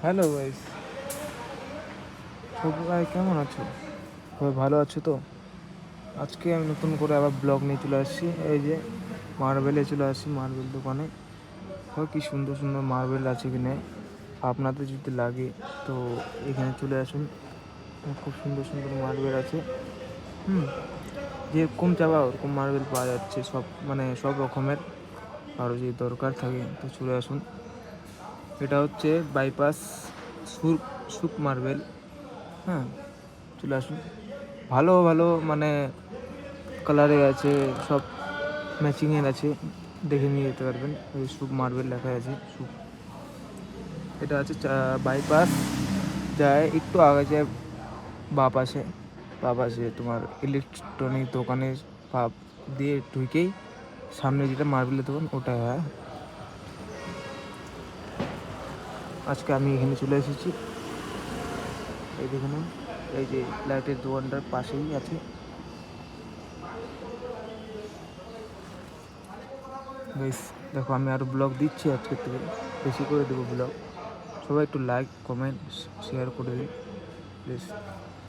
Hello guys, সবাই কেমন আছো? সবাই ভালো আছো তো? আজকে আমি নতুন করে আবার ব্লগ নিয়ে চলে আসছি। এই যে মার্বেলে চলে আসছি, মার্বেল দোকানে। কি সুন্দর সুন্দর মার্বেল আছে এখানে। আপনাদের যদি লাগে তো এখানে চলে আসুন। খুব সুন্দর সুন্দর মার্বেল আছে। যেরকম চাবা ওরকম মার্বেল পাওয়া যাচ্ছে, সব মানে সব রকমের। আরও যদি দরকার থাকে তো চলে আসুন। এটা হচ্ছে বাইপাস সুর সুক মার্বেল। হ্যাঁ, চলে আসুন। ভালো ভালো মানে কালারে আছে, সব ম্যাচিংয়ের আছে, দেখে নিয়ে যেতে পারবেন। ওই সুপ মার্বেল লেখা আছে সুপ। এটা আছে বাইপাস যায় একটু আগে যায়, বা পাশে তোমার ইলেকট্রনিক দোকানের পা দিয়ে ঢুকেই সামনে যেটা মার্বেলের দোকান ওটা। হ্যাঁ, আজকে আমি এখানে চলে এসেছি। এই দেখুন, এই যে লাইটের দোকানটার পাশেই আছে। বেশ, দেখো আমি আরও ব্লগ দিচ্ছি, আজকের থেকে বেশি করে দেবো ব্লগ। সবাই একটু লাইক কমেন্ট শেয়ার করে দিন প্লিজ।